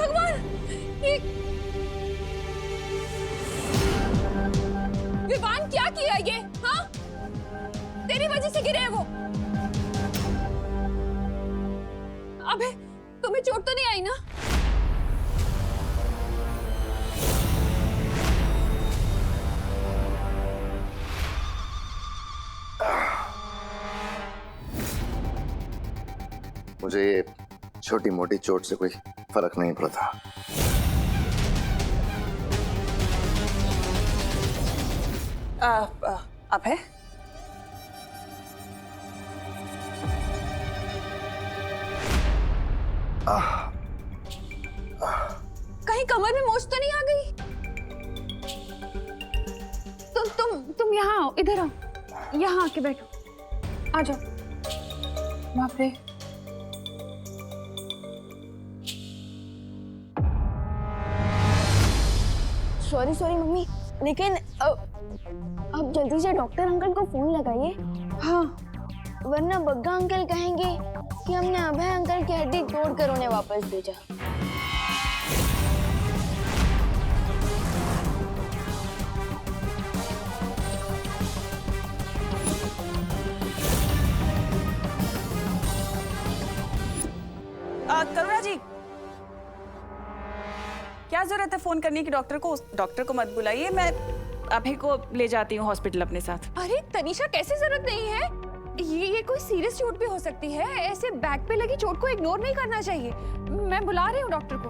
भगवान, ये विवान क्या किया ये? हाँ, तेरी वजह से गिरे हैं वो। अबे तुम्हें चोट तो नहीं आई ना? मुझे ये छोटी मोटी चोट से कोई फर्क नहीं पड़ता। अभय, कहीं कमर में मोच तो नहीं आ गई? तुम यहाँ आओ, इधर आओ, यहाँ आके बैठो, आ जाओ। बाप रे, सॉरी मम्मी, लेकिन अब जल्दी से डॉक्टर अंकल को फोन लगाइए। हाँ, वरना बग्गा अंकल कहेंगे कि हमने अभय अंकल की हड्डी तोड़कर उन्हें वापस भेजा। करुणा जी, क्या जरूरत है फोन करने की डॉक्टर को? डॉक्टर को मत बुलाइए, मैं अभय को ले जाती हूँ हॉस्पिटल अपने साथ। अरे तनीषा, कैसे जरूरत नहीं है? ये कोई सीरियस चोट भी हो सकती है। ऐसे बैक पे लगी चोट को इग्नोर नहीं करना चाहिए। मैं बुला रही हूँ डॉक्टर को।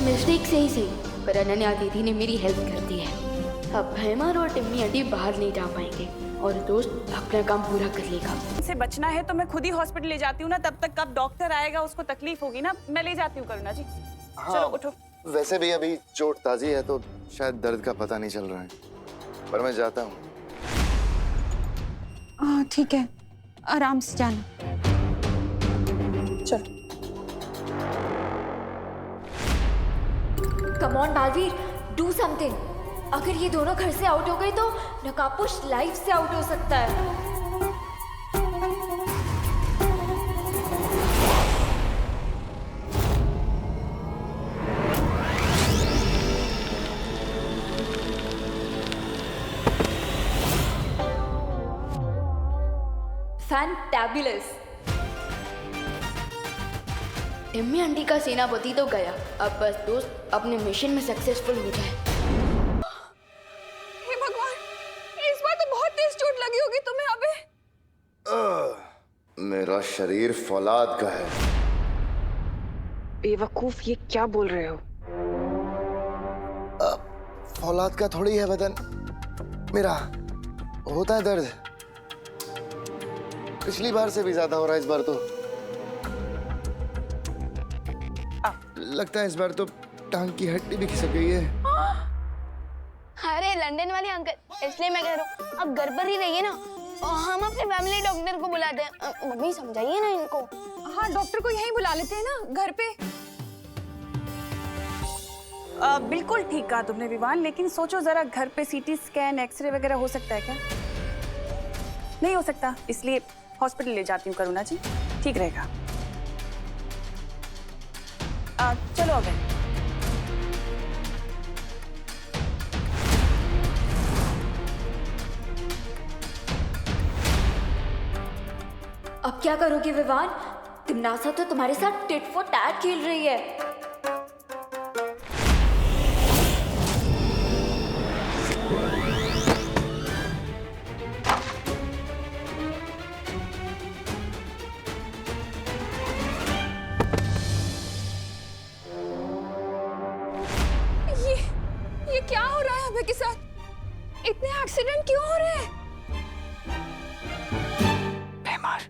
मिस्टेक से ही सही, पर अनन्या दीदी ने मेरी हेल्प कर दी है। अब भैमार और टिम्मी आंटी बाहर नहीं जा पाएंगे और दोस्त अपना काम पूरा कर लेगा। इसे बचना है तो मैं खुद ही हॉस्पिटल ले जाती हूँ ना, तब तक कब डॉक्टर आएगा उसको तकलीफ होगी ना। मैं ले जाती हूँ करुणा जी। हाँ, चलो उठो। वैसे भी अभी चोट ताजी है तो शायद दर्द का पता नहीं चल रहा है, पर मैं जाता हूँ। हाँ ठीक है, आराम से जाना। चलो। Come on Baalveer, do something. अगर ये दोनों घर से आउट हो गए तो नकाबपोश लाइफ से आउट हो सकता है। फैंटाबुलस। टिम्मी आंटी का सेनापति तो गया, अब बस दोस्त अपने मिशन में सक्सेसफुल हो जाए। हे भगवान, इस बार तो बहुत तेज चोट लगी होगी तुम्हें अबे। मेरा शरीर फौलाद का है। बेवकूफ, ये क्या बोल रहे हो? फौलाद का थोड़ी है बदन मेरा, होता है दर्द। पिछली बार से भी ज्यादा हो रहा है इस बार तो। लगता है इस बार तो टांग की हड्डी भी खिसक गई है। अरे लंदन वाले अंकल, इसलिए मैं कह रहा हूँ अब घर पर ही रहिए ना, और हम अपने फैमिली डॉक्टर को बुलाते हैं। मम्मी समझाइए ना इनको। हाँ, डॉक्टर को यहीं बुला लेते हैं ना घर पे। बिल्कुल ठीक कहा तुमने विवान, लेकिन सोचो जरा, घर पे सीटी स्कैन, एक्सरे वगैरह हो सकता है क्या? नहीं हो सकता, इसलिए हॉस्पिटल ले जाती हूँ करुणा जी, ठीक रहेगा। चलो अबे। अब क्या करोगे विवान? तिमनासा तो तुम्हारे साथ टिट फॉर टैट खेल रही है। ये क्या हो रहा है अबे के साथ? इतने एक्सीडेंट क्यों हो रहे हैं? बेमार,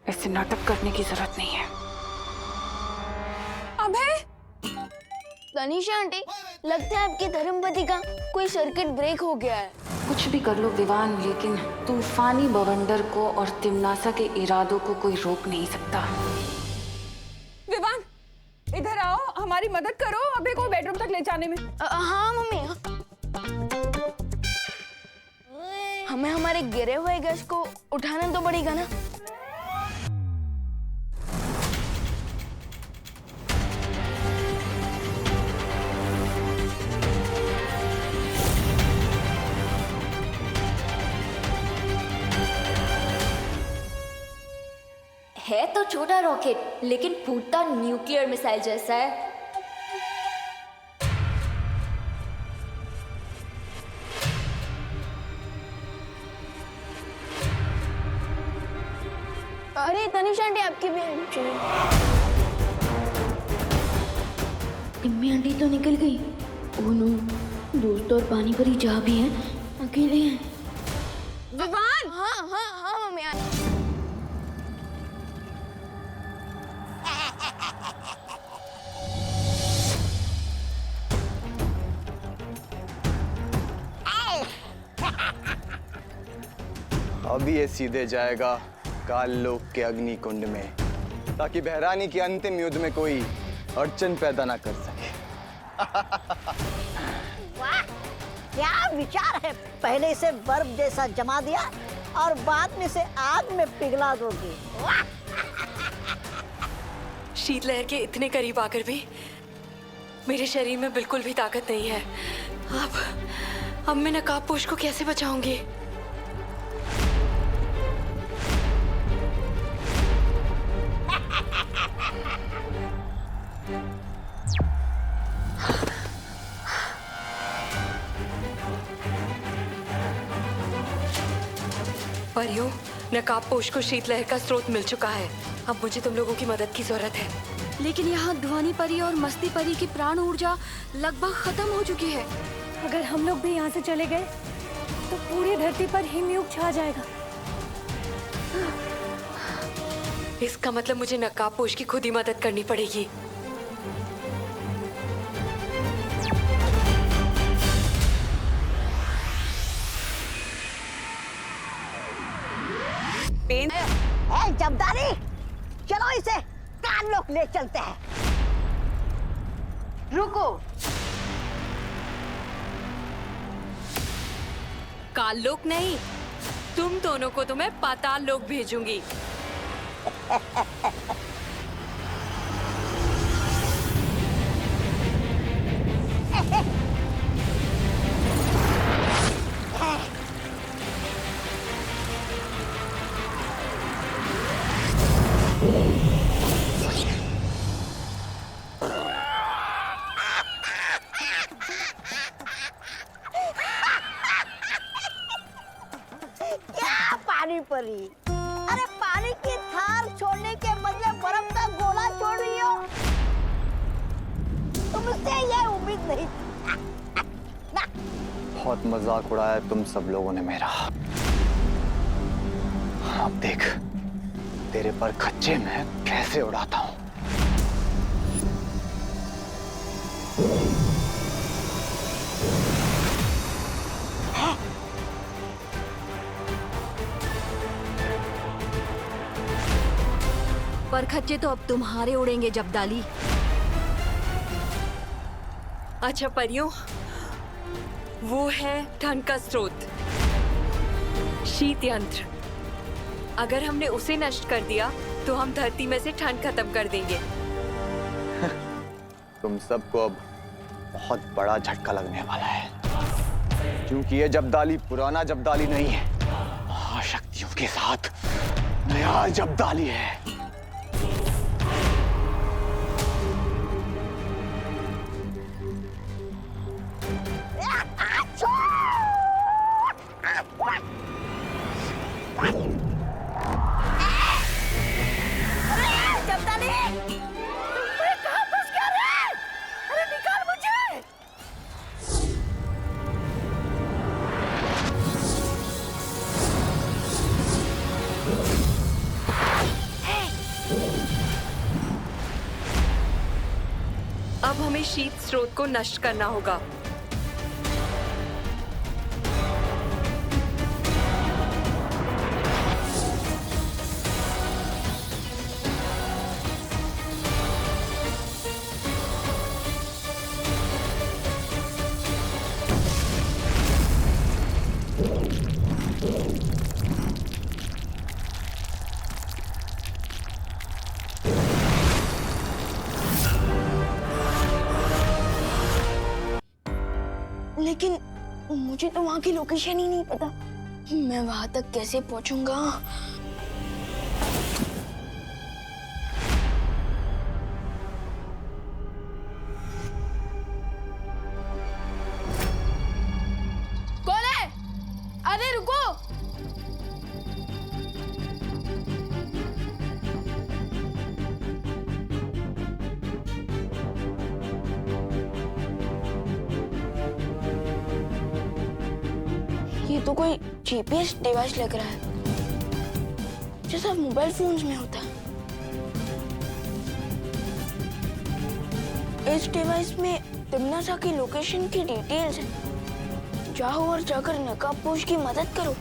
ऐसे नाटक करने की जरूरत नहीं है। अबे, तनीषा आंटी, लगता है आपके धर्मपति का कोई सर्किट ब्रेक हो गया है। कुछ भी कर लो विवान, लेकिन तूफानी बवंडर को और तिमनासा के इरादों को कोई रोक नहीं सकता। विवान, इधर आओ, हमारी मदद करो अबे को बेडरूम तक ले जाने में। हाँ मम्मी। हमें हमारे गिरे हुए गैस को उठाना तो पड़ेगा ना। है तो छोटा रॉकेट लेकिन फूटता न्यूक्लियर मिसाइल जैसा है। अरे तनिषा आंटी, आपकी भी हेल्प चाहिए। टिम्मी आंटी तो निकल गई। ओह नो, दोस्त और पानी परी जहाँ भी हैं अकेले हैं। विवान! हाँ हाँ हाँ मम्मी। अब ये सीधे जाएगा काल लोक के अग्नि कुंड में, ताकि बहरानी के अंतिम युद्ध में कोई अड़चन पैदा ना कर सके। वाह, क्या विचार है। पहले इसे बर्फ जैसा जमा दिया और बाद में इसे आग में पिघला दोगे। वाह! शीतलहर के इतने करीब आकर भी मेरे शरीर में बिल्कुल भी ताकत नहीं है। अब मैं नकाबपोश को कैसे बचाऊंगी? परियों, नकाबपोश को शीतलहर का स्रोत मिल चुका है। अब मुझे तुम लोगों की मदद की जरूरत है। लेकिन यहाँ ध्वनि परी और मस्ती परी की प्राण ऊर्जा लगभग खत्म हो चुकी है। अगर हम लोग भी यहाँ से चले गए तो पूरी धरती पर हिमयुग छा जाएगा। इसका मतलब मुझे नकाबपोश की खुद ही मदद करनी पड़ेगी। जमदारी, चलो इसे काल लोक ले चलते हैं। रुको, काल लोक नहीं, तुम दोनों को तो मैं पाताल लोक भेजूंगी। पानी परी, अरे पानी की थार छोड़ने के बदले बर्फ का गोला छोड़ रही हो। तुमसे ये उम्मीद नहीं। बहुत मजाक उड़ाया तुम सब लोगों ने मेरा। अब देख तेरे पर खच्चे में कैसे उड़ाता हूँ। पर खच्चे तो अब तुम्हारे उड़ेंगे जबदाली। अच्छा परियों, वो है ठंड का स्रोत, शीत यंत्र। अगर हमने उसे नष्ट कर दिया तो हम धरती में से ठंड खत्म कर देंगे। तुम सबको अब बहुत बड़ा झटका लगने वाला है, क्योंकि ये जबदाली पुराना जबदाली नहीं है, महाशक्तियों के साथ नया जबदाली है। अब हमें शीत स्रोत को नष्ट करना होगा। लेकिन मुझे तो वहाँ की लोकेशन ही नहीं पता। मैं वहाँ तक कैसे पहुँचूंगा? कौन है? अरे रुको! ये तो कोई जीपीएस डिवाइस लग रहा है, जैसा मोबाइल फोन्स में होता है। इस डिवाइस में तिमनासा की लोकेशन की डिटेल्स है। जाओ और जाकर नकाबपोश की मदद करो।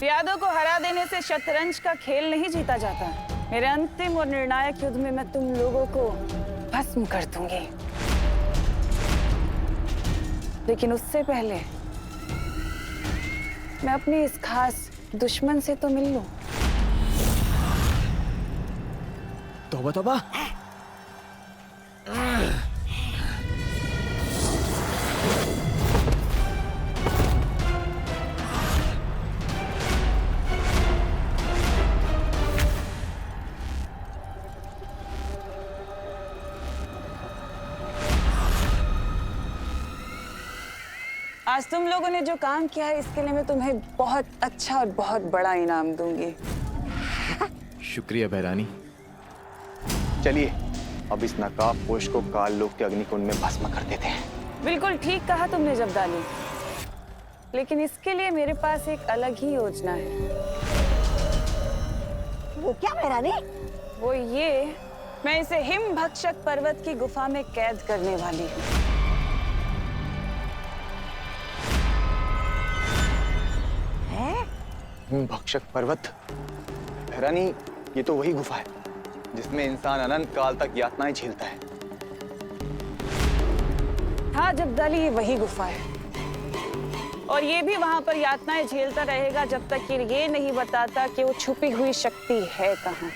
यादों को हरा देने से शतरंज का खेल नहीं जीता जाता। मेरे अंतिम और निर्णायक युद्ध में मैं तुम लोगों को भस्म कर दूंगी, लेकिन उससे पहले मैं अपने इस खास दुश्मन से तो मिल लूं। तौबा तौबा। आज तुम लोगों ने जो काम किया है इसके लिए मैं तुम्हें बहुत अच्छा और बहुत बड़ा इनाम दूंगी। शुक्रिया बहरानी। चलिए अब इस नकाबपोश को काल लोक के अग्निकुंड में भस्म कर देते हैं। बिल्कुल ठीक कहा तुमने जब्दाली, लेकिन इसके लिए मेरे पास एक अलग ही योजना है। वो क्या बहरानी? वो ये, मैं इसे हिम भक्षक पर्वत की गुफा में कैद करने वाली हूँ। भक्षक पर्वत? बहरानी, ये तो वही गुफा है जिसमें इंसान अनंत काल तक यातनाएं झेलता है। हाँ जब्दाली, ये वही गुफा है और ये भी वहां पर यातनाएं झेलता रहेगा जब तक कि ये नहीं बताता कि वो छुपी हुई शक्ति है कहाँ।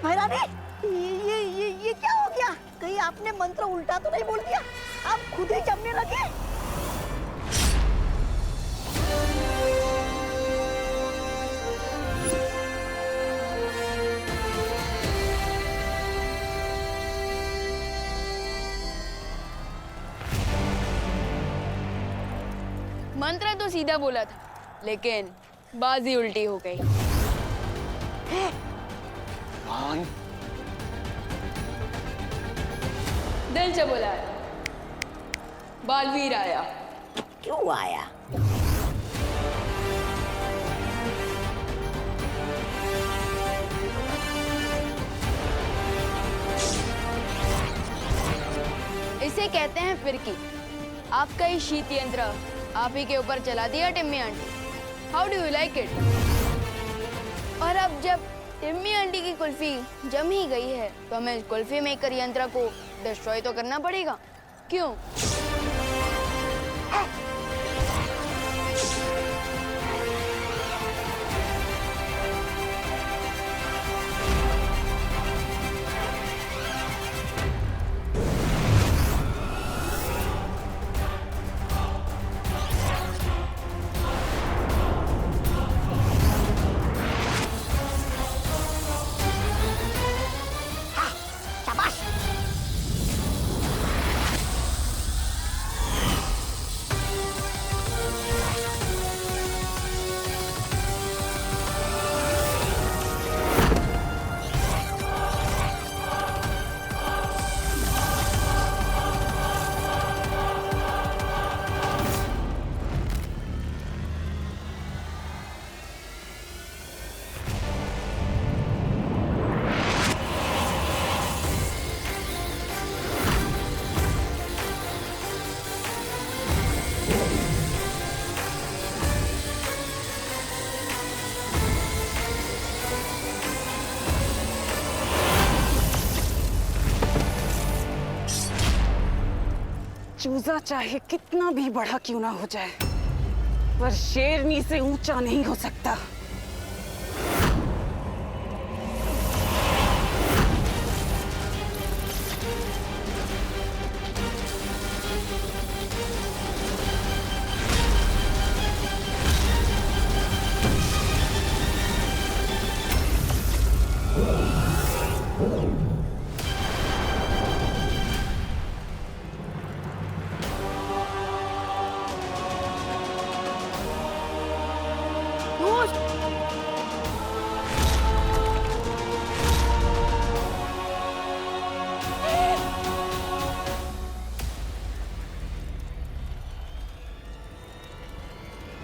भैरानी, ये क्या हो गया? कहीं आपने मंत्र उल्टा तो नहीं बोल दिया? आप खुद ही जमने लगे। मंत्र तो सीधा बोला था, लेकिन बाजी उल्टी हो गई। दिल से बोला है, बालवीर आया। क्यों आया? इसे कहते हैं फिरकी। आपका ही शीत यंत्र आप ही के ऊपर चला दिया Timmy aunty. How do you like it? और अब जब टिम्मी आंटी की कुल्फी जम ही गई है तो हमें इस कुल्फी मेकर यंत्र को डिस्ट्रॉय तो करना पड़ेगा। क्यों? चूजा चाहे कितना भी बड़ा क्यों ना हो जाए, पर शेरनी से ऊंचा नहीं हो सकता।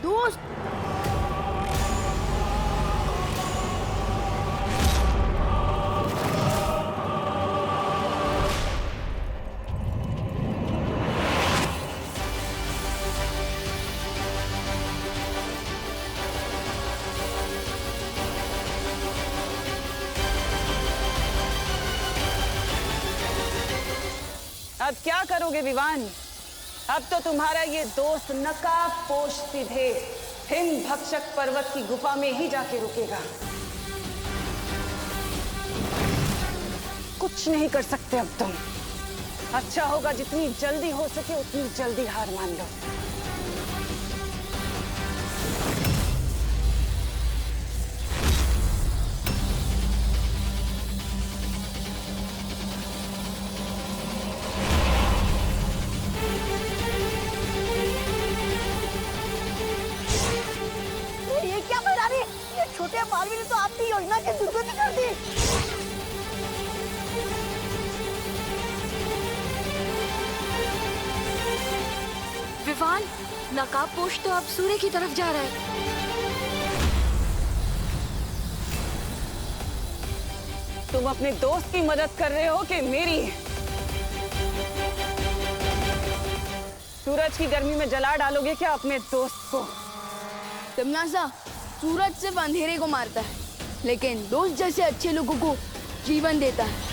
दोस्त अब क्या करोगे विवान? अब तो तुम्हारा ये दोस्त नकाबपोश सीधे हिंद भक्षक पर्वत की गुफा में ही जाके रुकेगा। कुछ नहीं कर सकते अब तुम। अच्छा होगा जितनी जल्दी हो सके उतनी जल्दी हार मान लो। ये क्या बना रही? ये छोटे मालवी ने तो आपकी योजना की दुर्गति कर दी। विवान, नकाबपोश तो अब सूर्य की तरफ जा रहा है। तुम अपने दोस्त की मदद कर रहे हो कि मेरी? सूरज की गर्मी में जला डालोगे क्या अपने दोस्त को? तिमनासा, सूरज सिर्फ अंधेरे को मारता है, लेकिन दोस्त जैसे अच्छे लोगों को जीवन देता है।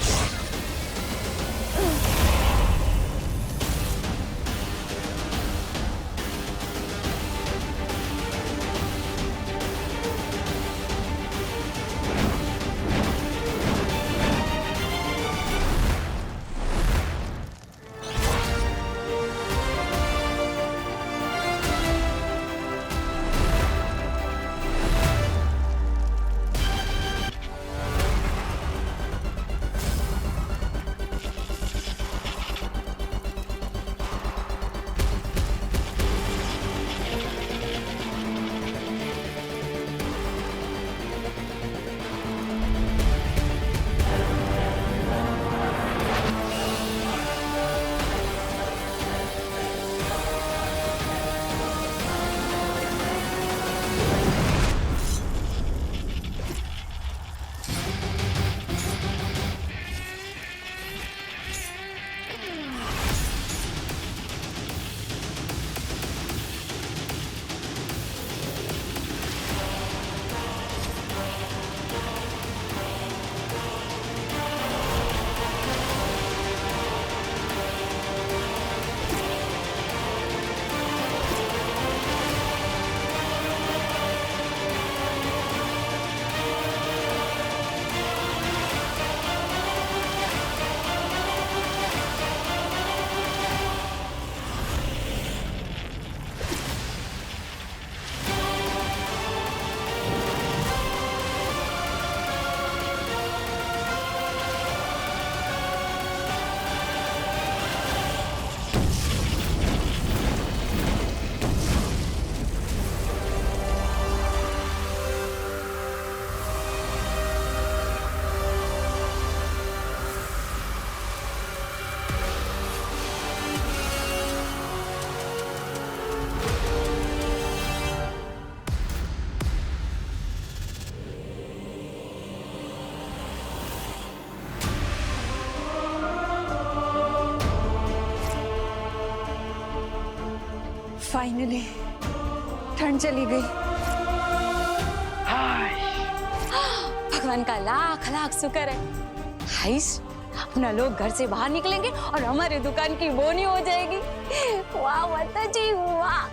फाइनली ठंड चली गई। हाय, भगवान का लाख लाख शुक्र है। हाइस, अपना लोग घर से बाहर निकलेंगे और हमारे दुकान की बोनी हो जाएगी। वाह माता जी वाह।